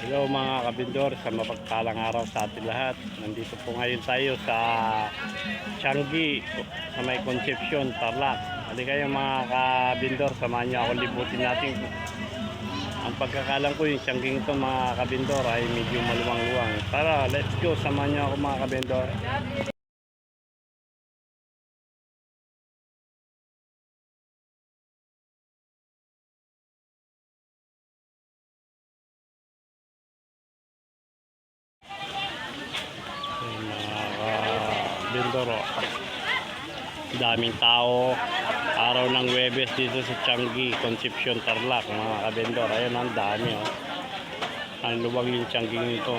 Hello mga kabindor, sa mapagpalang araw sa atin lahat. Nandito po ngayon tayo sa Changi, sa may Concepcion, Tarlac. Halika kayo mga kabindor, samahan niyo ako, libutin natin. Ang pagkakalam ko yung Changi ito mga kabindor ay medyo maluwang-luwang. Tara, let's go, samahan niyo ako mga kabindor. Bindoro, daming tao, araw ng Huwebes dito sa Changi, Concepcion, Tarlac mga kabindor. Ayun, ang dami oh. Ang luwag yung Changi nito.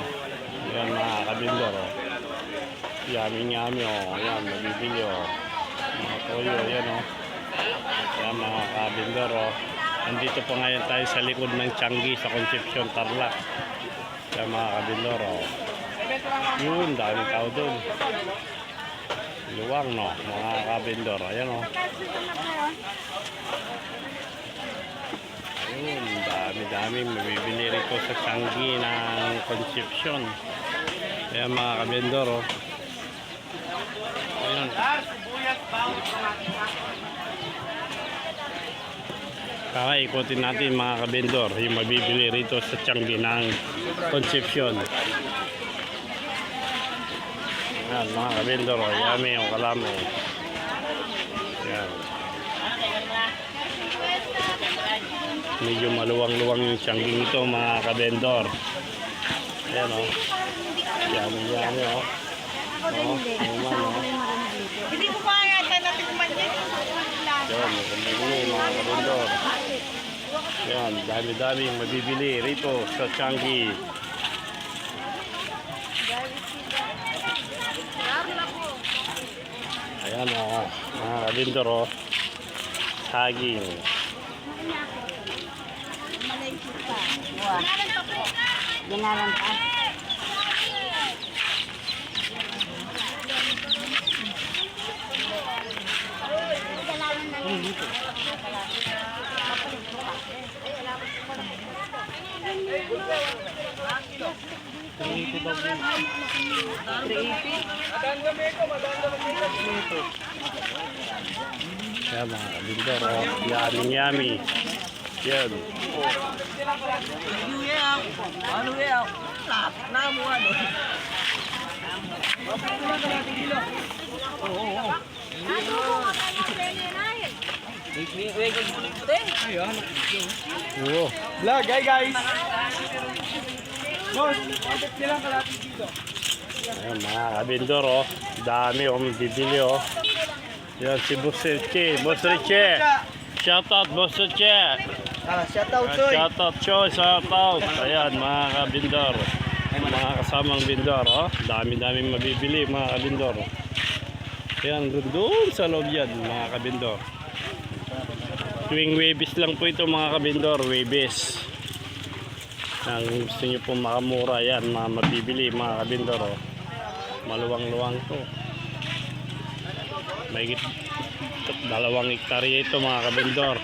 Ayan mga kabindor oh. Yami oh. Ayan, nabibili oh. Mga toyo, ayan oh. Ayan mga kabindor oh. Nandito po ngayon tayo sa likod ng Changi sa Concepcion, Tarlac. Ayan mga kabindor oh. Yun, daming tao doon. Luwang no, mga kabindor. Ayan o. Ayun, dami-dami mabibili rito sa Changi ng Concepcion. Ayan mga kabindor o. Ayan. Kakaikutin natin mga kabindor yung mabibili rito sa Changi ng Concepcion. Yan mga kabindor, yami yung kalamo. Yan. Medyo maluwang-luwang yung Changi ito mga kabindor. Ayan o. Yami o. Naman o. Hindi ko kaya tayo natin kumanyan. Yan, mabibili mga kabindor. Yan, dami-dami yung mabibili rito sa Changi. Ayan o, mga kabindor o. Saging. Ginalan pa. Ayan mga kabindor o. Yami. Yan. Ano yan? Namo ano? Oo. Vlog, hi guys! Boss, bakit nilang kalapit dito? Ayan mga kabindor o. Dami o, mabibili o. Yan si Boss Richie. Boss Richie. Shoutout Boss Richie. Shoutout Choy! Shoutout Choy. Shoutout. Ayan mga kabindor. Mga kasamang bindor o. Dami-daming mabibili mga kabindor. Ayan doon sa loob yan mga kabindor. Tuwing Huwebes lang po ito mga kabindor. Huwebes. Ang gusto nyo po makamura yan mga mabibili mga kabindor o. Maluwang-luwang to. May 2 hektarya ito mga kabindor.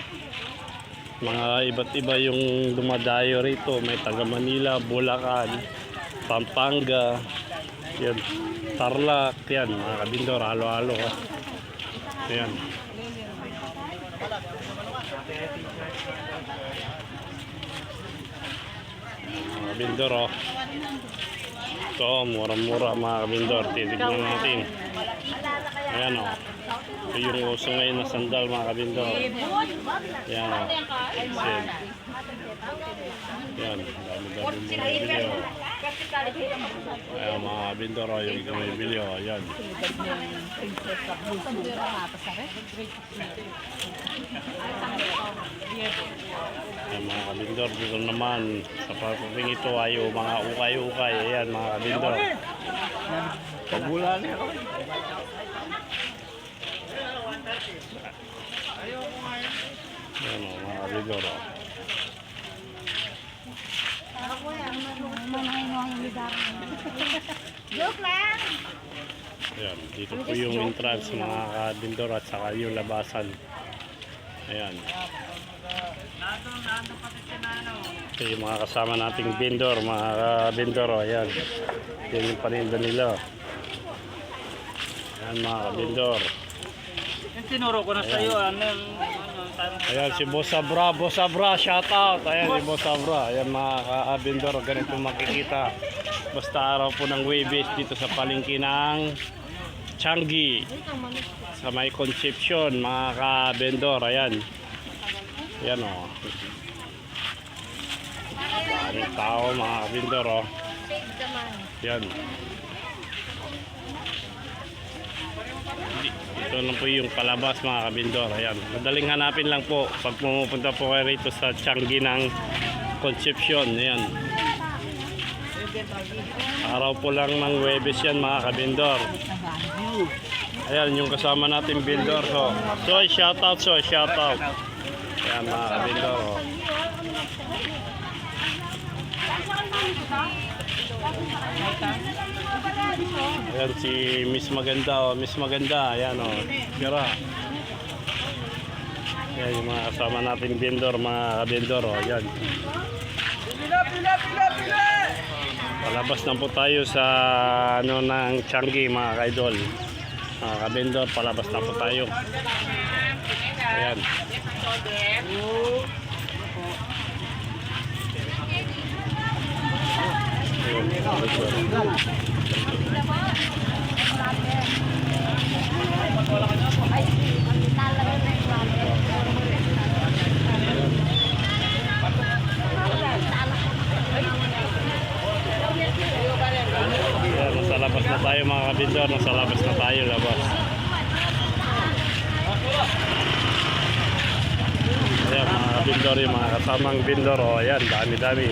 Mga iba't iba yung dumadayo rito. May taga Manila, Bulacan, Pampanga, yan, Tarlac, yan mga kabindor, halo-halo. Yan. Mga kabindor oh. Ito, mura-mura mga kabindor. Titignan natin. Ayan o. Ito yung uso ngayon na sandal mga kabindor. Ayan o. Excel. Ayan. Dami-dami bumibili o. Ayan mga kabindor o. Yung bumibili o. Ayan. Ayan mga kabindor. Dito naman sa parking ito ay mga ukay-ukay. Ayan mga kabindor. Pabulan niya ako. Ayan o mga kabindor o. Joke lang! Ayan, dito po yung entrance mga kabindor at saka yung labasan. Ayan. Ito yung mga kasama nating vendor, mga vendor, oh, ayan. Yan yung paninda nila. Ayan mga vendor. Yung tinuro ko na sa'yo, Ayan si Boss Abra, shout out. Ayan si Boss Abra. Ayan mga ka-vendor, ganito makikita. Basta araw po ng Huwebes dito sa palengke ng Changi. Sa may Concepcion, mga ka-vendor. Ayan. Ayan o. Oh. Daming tao mga ka-vendor o. Oh. Ayan. Ito na po yung palabas mga kabindor. Ayan. Madaling hanapin lang po pag pumupunta po kayo rito sa Changi ng Concepcion. Ayan. Araw po lang ng Huwebes yan mga kabindor. Ayan yung kasama natin vendor. So shout out. Ayan mga kabindor. Oh. Ayan si Miss Maganda, oh. Miss Maganda, ayan o. Kira. Ayan yung mga kasama natin vendor, mga kabendor, oh. Ayan. Pila! Palabas na po tayo sa ano ng Changi mga kaidol. Mga kabendor, palabas na po tayo. Ayan. Ayan, nasa labas na tayo mga kabindor, nasa labas na tayo labas. Ayan mga kabindor, yung mga kasamang bindor, oh, ayan, dami.